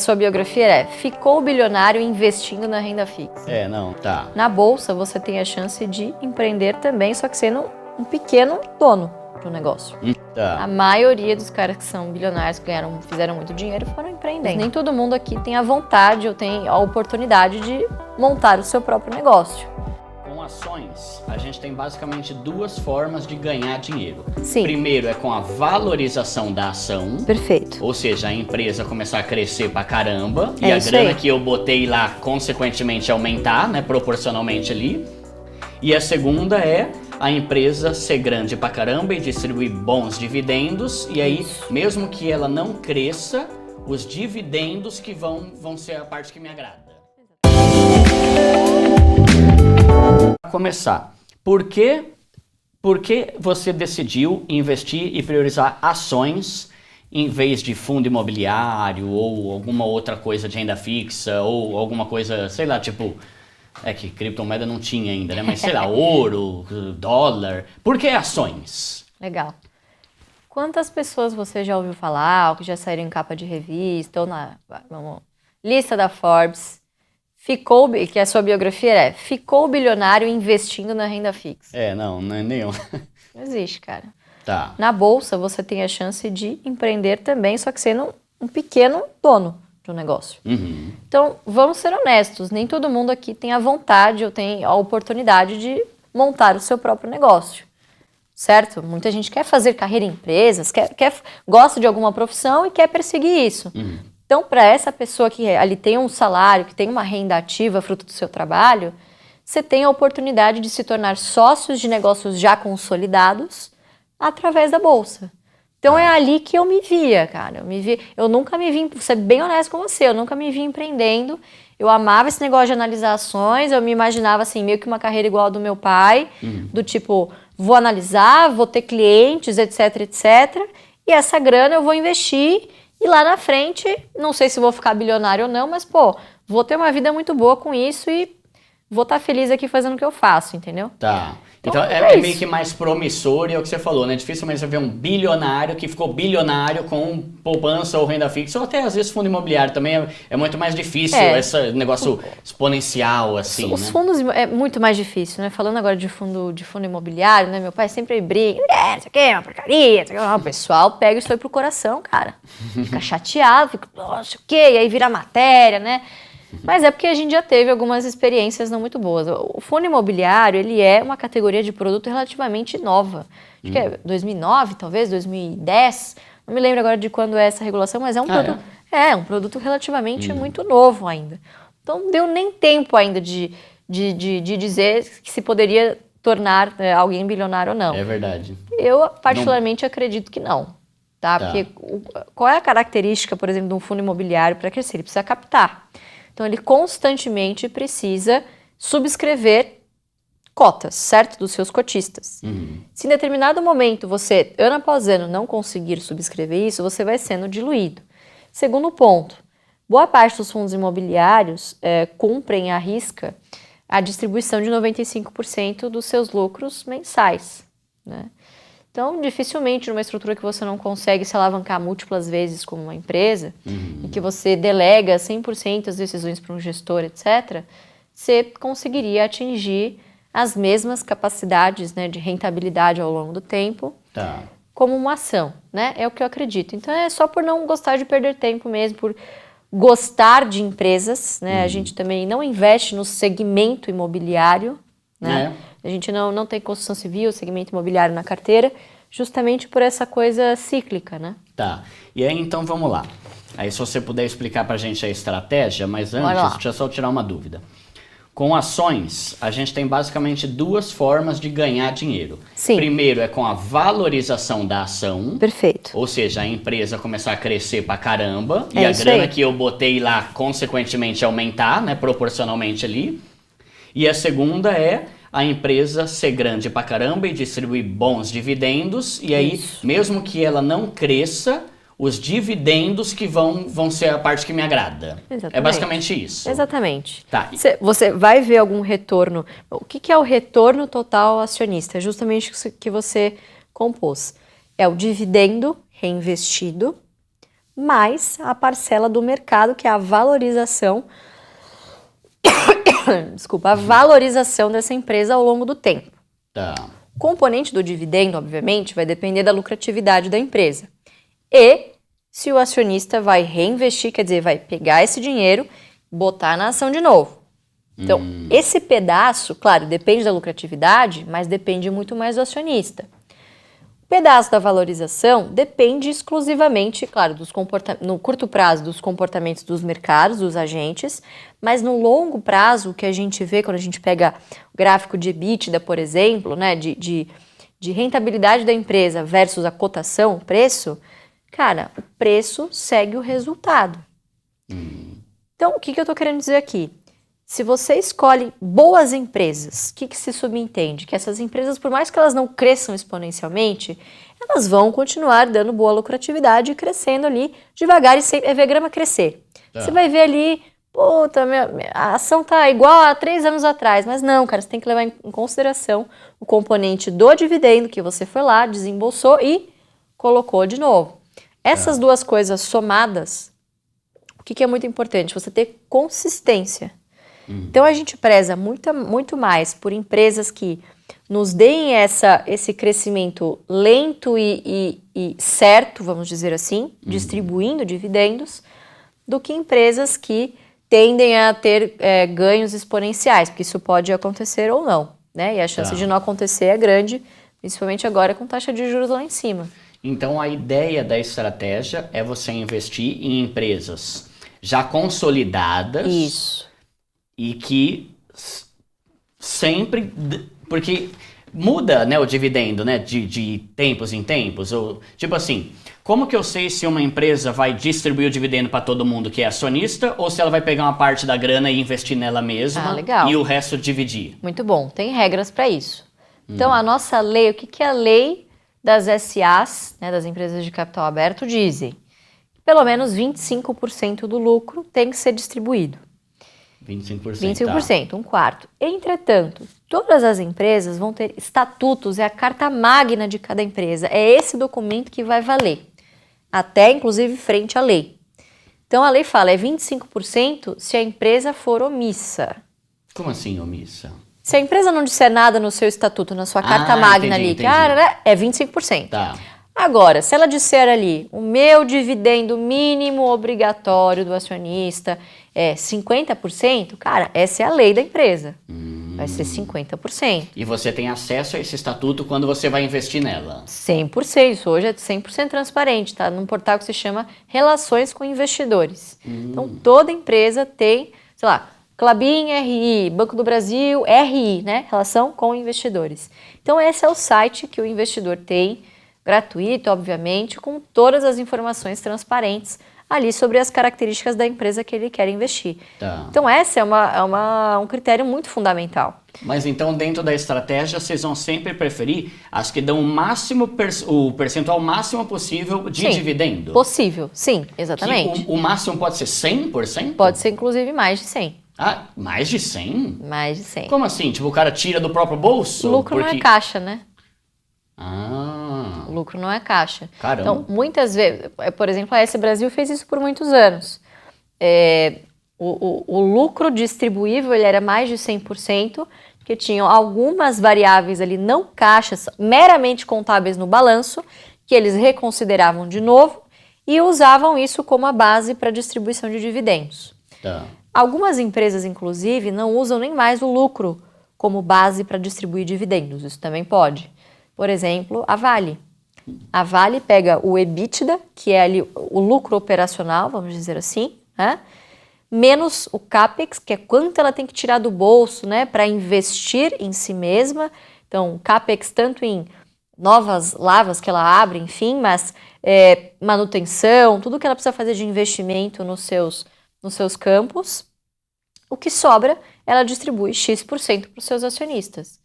sua biografia é: ficou bilionário investindo na renda fixa. Tá. Na bolsa, você tem a chance de empreender também, só que sendo um pequeno dono do negócio. Tá. A maioria dos caras que são bilionários, que fizeram muito dinheiro, foram empreendendo. Nem todo mundo aqui tem a vontade ou tem a oportunidade de montar o seu próprio negócio. Com ações, a gente tem basicamente duas formas de ganhar dinheiro. Sim. Primeiro é com a valorização da ação. Perfeito. Ou seja, a empresa começar a crescer pra caramba e É a isso grana aí. que eu botei lá, consequentemente, aumentar, né, proporcionalmente ali. E a segunda é a empresa ser grande pra caramba e distribuir bons dividendos. E aí, mesmo que ela não cresça, os dividendos que vão ser a parte que me agrada. Para começar, por que você decidiu investir e priorizar ações em vez de fundo imobiliário ou alguma outra coisa de renda fixa ou alguma coisa, sei lá, tipo... É que criptomoeda não tinha ainda, né? Mas sei lá, ouro, dólar. Por que ações? Legal. Quantas pessoas você já ouviu falar, ou que já saíram em capa de revista, ou na lista da Forbes, que a sua biografia é: ficou bilionário investindo na renda fixa? Não é nenhum. Não existe, cara. Tá. Na bolsa, você tem a chance de empreender também, só que sendo um pequeno dono do negócio. Uhum. Então, vamos ser honestos, nem todo mundo aqui tem a vontade ou tem a oportunidade de montar o seu próprio negócio, certo? Muita gente quer fazer carreira em empresas, gosta de alguma profissão e quer perseguir isso. Uhum. Então, para essa pessoa que ali tem um salário, que tem uma renda ativa fruto do seu trabalho, você tem a oportunidade de se tornar sócios de negócios já consolidados através da bolsa. Então é ali que eu me via, cara. Eu nunca me vi, vou ser bem honesto com você, eu nunca me vi empreendendo. Eu amava esse negócio de analisar ações, eu me imaginava assim, meio que uma carreira igual a do meu pai, do tipo, vou analisar, vou ter clientes, etc, etc. E essa grana eu vou investir e lá na frente, não sei se vou ficar bilionário ou não, mas pô, vou ter uma vida muito boa com isso e vou estar feliz aqui fazendo o que eu faço, entendeu? Tá. Então é meio que mais promissor, e é o que você falou, né? Dificilmente você vê um bilionário que ficou bilionário com poupança ou renda fixa, ou até às vezes fundo imobiliário também é muito mais difícil, esse negócio exponencial, assim, Os né? fundos é muito mais difícil, né? Falando agora de fundo imobiliário, né? Meu pai sempre briga, isso aqui é uma porcaria, isso aqui é uma... O pessoal pega isso aí pro coração, cara. Fica chateado, fica, nossa, o quê? E aí vira matéria, né? Mas é porque a gente já teve algumas experiências não muito boas. O fundo imobiliário, ele é uma categoria de produto relativamente nova. Acho que é 2009, talvez, 2010. Não me lembro agora de quando é essa regulação, mas é um produto... É um produto relativamente muito novo ainda. Então, não deu nem tempo ainda de dizer que se poderia tornar alguém bilionário ou não. É verdade. Eu, particularmente, acredito que não. Tá? Porque qual é a característica, por exemplo, de um fundo imobiliário para crescer? Ele precisa captar. Então, ele constantemente precisa subscrever cotas, certo? Dos seus cotistas. Se em determinado momento você, ano após ano, não conseguir subscrever isso, você vai sendo diluído. Segundo ponto, boa parte dos fundos imobiliários cumprem à risca a distribuição de 95% dos seus lucros mensais, né? Então, dificilmente numa estrutura que você não consegue se alavancar múltiplas vezes como uma empresa, e que você delega 100% as decisões para um gestor, etc., você conseguiria atingir as mesmas capacidades, né, de rentabilidade ao longo do tempo, como uma ação, né? É o que eu acredito. Então, é só por não gostar de perder tempo mesmo, por gostar de empresas, né? A gente também não investe no segmento imobiliário, né? A gente não tem construção civil, segmento imobiliário na carteira, justamente por essa coisa cíclica, né? Tá. E aí, então, vamos lá. Aí, se você puder explicar pra gente a estratégia, mas antes, deixa eu só tirar uma dúvida. Com ações, a gente tem basicamente duas formas de ganhar dinheiro. Sim. Primeiro é com a valorização da ação. Perfeito. Ou seja, a empresa começar a crescer pra caramba e a grana que eu botei lá, consequentemente, aumentar, né, proporcionalmente ali. E a segunda é a empresa ser grande pra caramba e distribuir bons dividendos. E aí, mesmo que ela não cresça, os dividendos que vão ser a parte que me agrada. Exatamente. É basicamente isso. Exatamente. Tá. Você vai ver algum retorno. O que é o retorno total acionista? É justamente o que você compôs. É o dividendo reinvestido mais a parcela do mercado, que é a valorização, desculpa, a valorização dessa empresa ao longo do tempo. Tá. O componente do dividendo, obviamente, vai depender da lucratividade da empresa. E se o acionista vai reinvestir, quer dizer, vai pegar esse dinheiro e botar na ação de novo. Então, esse pedaço, claro, depende da lucratividade, mas depende muito mais do acionista. O pedaço da valorização depende exclusivamente, claro, no curto prazo, dos comportamentos dos mercados, dos agentes, mas no longo prazo, o que a gente vê quando a gente pega o gráfico de EBITDA, por exemplo, né, de rentabilidade da empresa versus a cotação, o preço, cara, o preço segue o resultado. Então, o que eu estou querendo dizer aqui? Se você escolhe boas empresas, o que se subentende? Que essas empresas, por mais que elas não cresçam exponencialmente, elas vão continuar dando boa lucratividade e crescendo ali devagar e sempre. É ver a grama crescer. Você vai ver ali, puta, a ação tá igual a 3 anos atrás. Mas não, cara, você tem que levar em consideração o componente do dividendo que você foi lá, desembolsou e colocou de novo. Essas duas coisas somadas, o que é muito importante? Você ter consistência. Então a gente preza muito mais por empresas que nos deem esse crescimento lento e certo, vamos dizer assim, distribuindo dividendos, do que empresas que tendem a ter ganhos exponenciais, porque isso pode acontecer ou não, né? E a chance de não acontecer é grande, principalmente agora com taxa de juros lá em cima. Então a ideia da estratégia é você investir em empresas já consolidadas. Isso. E que sempre, porque muda, né, o dividendo, né, de tempos em tempos, ou tipo assim, como que eu sei se uma empresa vai distribuir o dividendo para todo mundo que é acionista ou se ela vai pegar uma parte da grana e investir nela mesma e o resto dividir? Muito bom, tem regras para isso. Então a nossa lei, o que a lei das SAs, né, das empresas de capital aberto, dizem? Pelo menos 25% do lucro tem que ser distribuído. 25%. 25%, um quarto. Entretanto, todas as empresas vão ter estatutos, é a carta magna de cada empresa. É esse documento que vai valer, até inclusive frente à lei. Então a lei fala, é 25% se a empresa for omissa. Como assim omissa? Se a empresa não disser nada no seu estatuto, na sua carta magna ali, cara, é 25%. Tá. Agora, se ela disser ali, o meu dividendo mínimo obrigatório do acionista é 50%, cara, essa é a lei da empresa. Vai ser 50%. E você tem acesso a esse estatuto quando você vai investir nela? 100%. Isso hoje é 100% transparente, tá? Num portal que se chama Relações com Investidores. Então, toda empresa tem, sei lá, Klabin RI, Banco do Brasil RI, né? Relação com investidores. Então, esse é o site que o investidor tem, gratuito, obviamente, com todas as informações transparentes ali sobre as características da empresa que ele quer investir. Tá. Então, esse é um critério muito fundamental. Mas então, dentro da estratégia, vocês vão sempre preferir as que dão o percentual máximo possível de dividendo? Possível, sim, exatamente. O máximo pode ser 100%? Pode ser, inclusive, mais de 100%. Ah, mais de 100? Mais de 100%. Como assim? Tipo, o cara tira do próprio bolso? O lucro não é caixa, né? O lucro não é caixa. Caramba. Então, muitas vezes, por exemplo, a S Brasil fez isso por muitos anos. O lucro distribuível ele era mais de 100%, porque tinham algumas variáveis ali não caixas, meramente contábeis no balanço, que eles reconsideravam de novo e usavam isso como a base para distribuição de dividendos. Tá. Algumas empresas, inclusive, não usam nem mais o lucro como base para distribuir dividendos. Isso também pode. Por exemplo, a Vale. A Vale pega o EBITDA, que é ali o lucro operacional, vamos dizer assim, né? Menos o CAPEX, que é quanto ela tem que tirar do bolso, né, para investir em si mesma. Então, CAPEX tanto em novas lavas que ela abre, enfim, mas manutenção, tudo que ela precisa fazer de investimento nos seus campos. O que sobra, ela distribui X% para os seus acionistas.